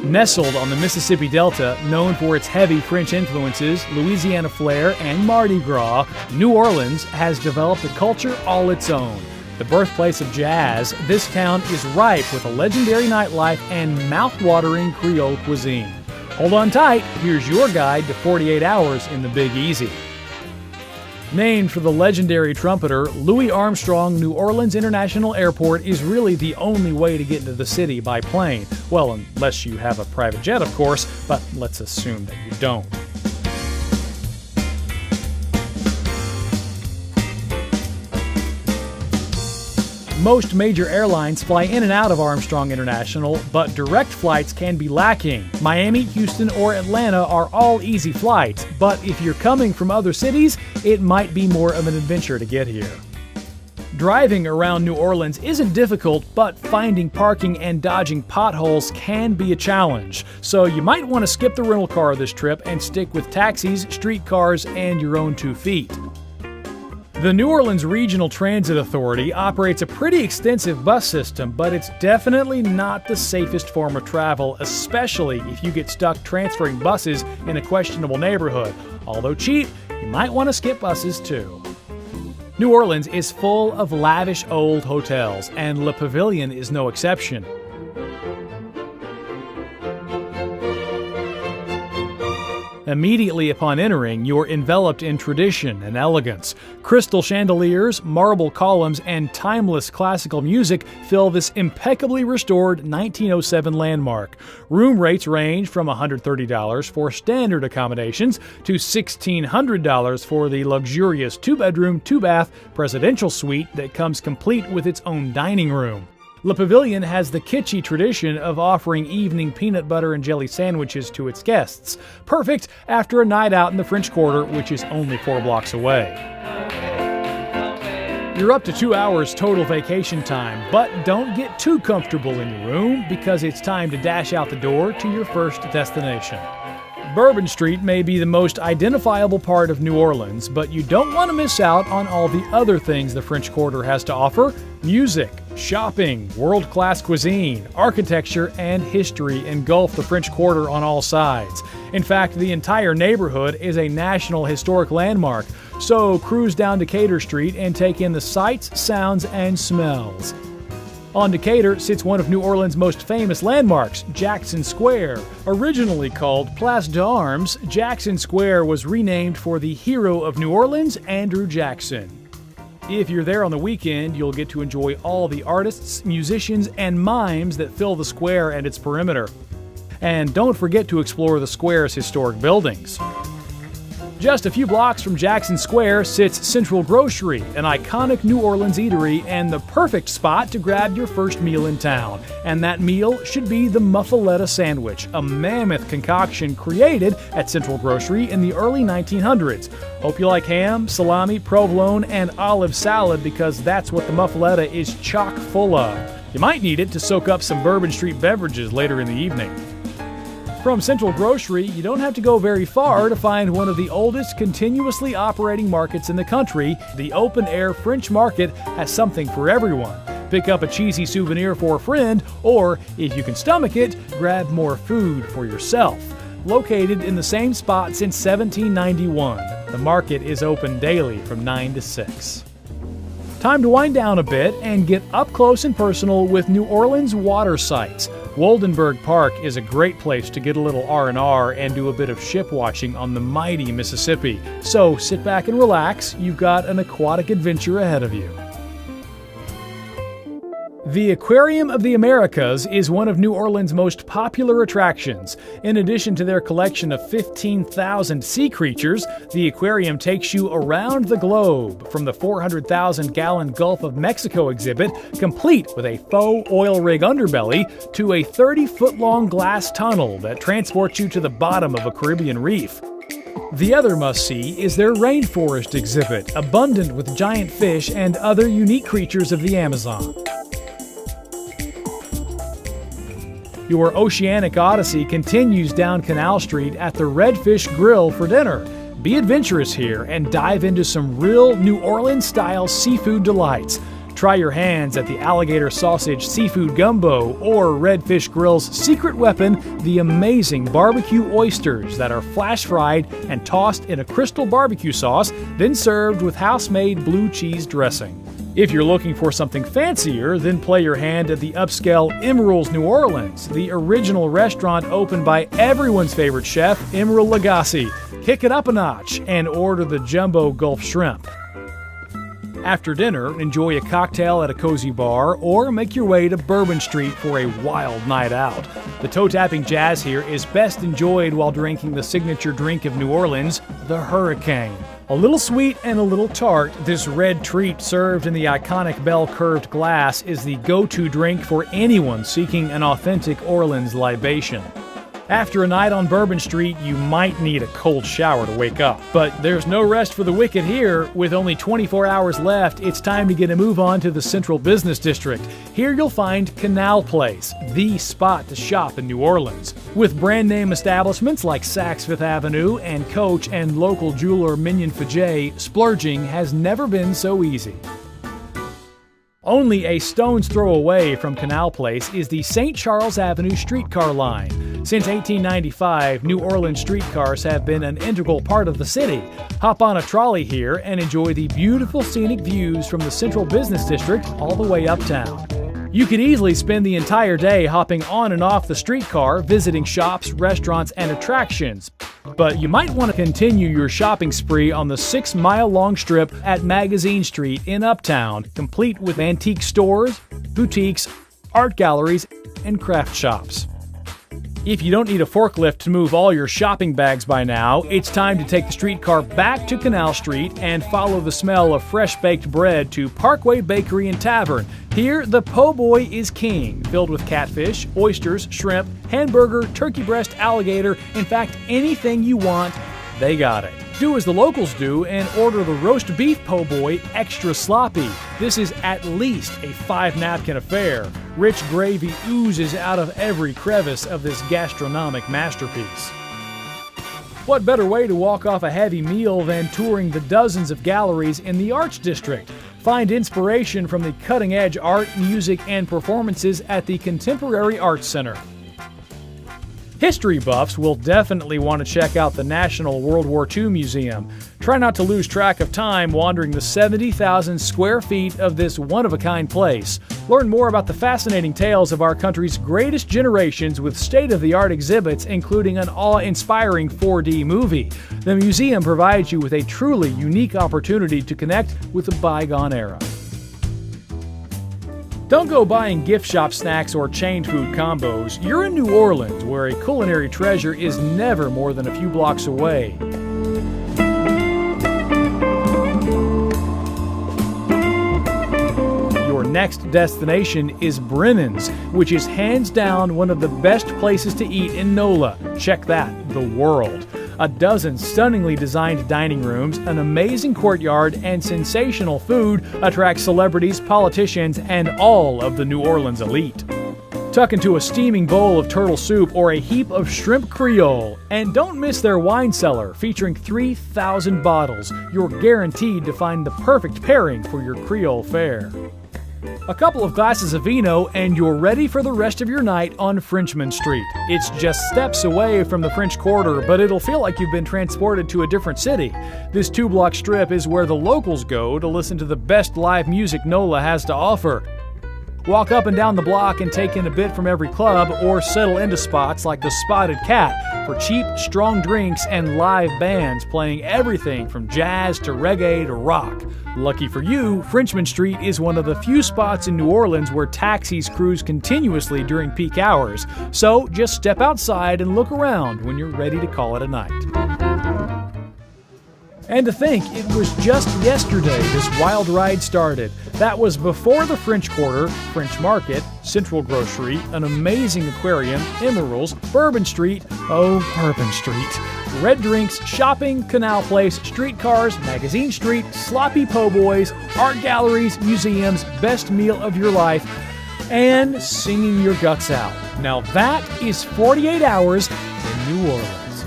Nestled on the Mississippi Delta, known for its heavy French influences, Louisiana flair, and Mardi Gras, New Orleans has developed a culture all its own. The birthplace of jazz, this town is ripe with a legendary nightlife and mouth-watering Creole cuisine. Hold on tight, here's your guide to 48 hours in the Big Easy. Named for the legendary trumpeter, Louis Armstrong New Orleans International Airport is really the only way to get into the city by plane. Well, unless you have a private jet, of course, but let's assume that you don't. Most major airlines fly in and out of Armstrong International, but direct flights can be lacking. Miami, Houston, or Atlanta are all easy flights, but if you're coming from other cities, it might be more of an adventure to get here. Driving around New Orleans isn't difficult, but finding parking and dodging potholes can be a challenge. So you might want to skip the rental car this trip and stick with taxis, streetcars, and your own 2 feet. The New Orleans Regional Transit Authority operates a pretty extensive bus system, but it's definitely not the safest form of travel, especially if you get stuck transferring buses in a questionable neighborhood. Although cheap, you might want to skip buses too. New Orleans is full of lavish old hotels, and Le Pavilion is no exception. Immediately upon entering, you're enveloped in tradition and elegance. Crystal chandeliers, marble columns, and timeless classical music fill this impeccably restored 1907 landmark. Room rates range from $130 for standard accommodations to $1,600 for the luxurious 2-bedroom, 2-bath presidential suite that comes complete with its own dining room. Le Pavilion has the kitschy tradition of offering evening peanut butter and jelly sandwiches to its guests, perfect after a night out in the French Quarter, which is only 4 blocks away. You're up to 2 hours total vacation time, but don't get too comfortable in your room because it's time to dash out the door to your first destination. Bourbon Street may be the most identifiable part of New Orleans, but you don't want to miss out on all the other things the French Quarter has to offer: music, shopping, world-class cuisine, architecture, and history engulf the French Quarter on all sides. In fact, the entire neighborhood is a National Historic Landmark, so cruise down Decatur Street and take in the sights, sounds, and smells. On Decatur sits one of New Orleans' most famous landmarks, Jackson Square. Originally called Place d'Armes, Jackson Square was renamed for the hero of New Orleans, Andrew Jackson. If you're there on the weekend, you'll get to enjoy all the artists, musicians, and mimes that fill the square and its perimeter. And don't forget to explore the square's historic buildings. Just a few blocks from Jackson Square sits Central Grocery, an iconic New Orleans eatery and the perfect spot to grab your first meal in town. And that meal should be the muffaletta sandwich, a mammoth concoction created at Central Grocery in the early 1900s. Hope you like ham, salami, provolone, and olive salad because that's what the muffaletta is chock full of. You might need it to soak up some Bourbon Street beverages later in the evening. From Central Grocery, you don't have to go very far to find one of the oldest continuously operating markets in the country. The open-air French Market has something for everyone. Pick up a cheesy souvenir for a friend, or, if you can stomach it, grab more food for yourself. Located in the same spot since 1791, the market is open daily from 9 to 6. Time to wind down a bit and get up close and personal with New Orleans water sites. Woldenberg Park is a great place to get a little R&R and do a bit of ship watching on the mighty Mississippi. So sit back and relax, you've got an aquatic adventure ahead of you. The Aquarium of the Americas is one of New Orleans' most popular attractions. In addition to their collection of 15,000 sea creatures, the aquarium takes you around the globe, from the 400,000-gallon Gulf of Mexico exhibit, complete with a faux oil rig underbelly, to a 30-foot-long glass tunnel that transports you to the bottom of a Caribbean reef. The other must-see is their rainforest exhibit, abundant with giant fish and other unique creatures of the Amazon. Your oceanic odyssey continues down Canal Street at the Redfish Grill for dinner. Be adventurous here and dive into some real New Orleans-style seafood delights. Try your hands at the alligator sausage seafood gumbo or Redfish Grill's secret weapon, the amazing barbecue oysters that are flash fried and tossed in a crystal barbecue sauce, then served with house-made blue cheese dressing. If you're looking for something fancier, then play your hand at the upscale Emeril's New Orleans, the original restaurant opened by everyone's favorite chef, Emeril Lagasse. Kick it up a notch and order the jumbo Gulf shrimp. After dinner, enjoy a cocktail at a cozy bar or make your way to Bourbon Street for a wild night out. The toe-tapping jazz here is best enjoyed while drinking the signature drink of New Orleans, the Hurricane. A little sweet and a little tart, this red treat served in the iconic bell-curved glass is the go-to drink for anyone seeking an authentic Orleans libation. After a night on Bourbon Street, you might need a cold shower to wake up. But there's no rest for the wicked here. With only 24 hours left, it's time to get a move on to the Central Business District. Here you'll find Canal Place, the spot to shop in New Orleans. With brand-name establishments like Saks Fifth Avenue and Coach and local jeweler Mignon Fadget, splurging has never been so easy. Only a stone's throw away from Canal Place is the St. Charles Avenue streetcar line. Since 1895, New Orleans streetcars have been an integral part of the city. Hop on a trolley here and enjoy the beautiful scenic views from the Central Business District all the way uptown. You could easily spend the entire day hopping on and off the streetcar, visiting shops, restaurants, and attractions. But you might want to continue your shopping spree on the 6-mile-long strip at Magazine Street in Uptown, complete with antique stores, boutiques, art galleries, and craft shops. If you don't need a forklift to move all your shopping bags by now, it's time to take the streetcar back to Canal Street and follow the smell of fresh-baked bread to Parkway Bakery and Tavern. Here, the po' boy is king, filled with catfish, oysters, shrimp, hamburger, turkey breast, alligator, in fact, anything you want, they got it. Do as the locals do and order the roast beef po' boy extra sloppy. This is at least a 5-napkin affair. Rich gravy oozes out of every crevice of this gastronomic masterpiece. What better way to walk off a heavy meal than touring the dozens of galleries in the Arts District? Find inspiration from the cutting-edge art, music, and performances at the Contemporary Arts Center. History buffs will definitely want to check out the National World War II Museum. Try not to lose track of time wandering the 70,000 square feet of this one-of-a-kind place. Learn more about the fascinating tales of our country's greatest generations with state-of-the-art exhibits, including an awe-inspiring 4D movie. The museum provides you with a truly unique opportunity to connect with the bygone era. Don't go buying gift shop snacks or chain food combos. You're in New Orleans, where a culinary treasure is never more than a few blocks away. Your next destination is Brennan's, which is hands down one of the best places to eat in NOLA. Check that, the world. A dozen stunningly designed dining rooms, an amazing courtyard, and sensational food attract celebrities, politicians, and all of the New Orleans elite. Tuck into a steaming bowl of turtle soup or a heap of shrimp creole. And don't miss their wine cellar, featuring 3,000 bottles. You're guaranteed to find the perfect pairing for your Creole fare. A couple of glasses of vino and you're ready for the rest of your night on Frenchman Street. It's just steps away from the French Quarter, but it'll feel like you've been transported to a different city. This 2-block strip is where the locals go to listen to the best live music NOLA has to offer. Walk up and down the block and take in a bit from every club, or settle into spots like the Spotted Cat for cheap, strong drinks and live bands playing everything from jazz to reggae to rock. Lucky for you, Frenchman Street is one of the few spots in New Orleans where taxis cruise continuously during peak hours, so just step outside and look around when you're ready to call it a night. And to think, it was just yesterday this wild ride started. That was before the French Quarter, French Market, Central Grocery, an amazing aquarium, Emeril's, Bourbon Street, oh, Bourbon Street, red drinks, shopping, Canal Place, streetcars, Magazine Street, sloppy po' boys, art galleries, museums, best meal of your life, and singing your guts out. Now that is 48 hours in New Orleans.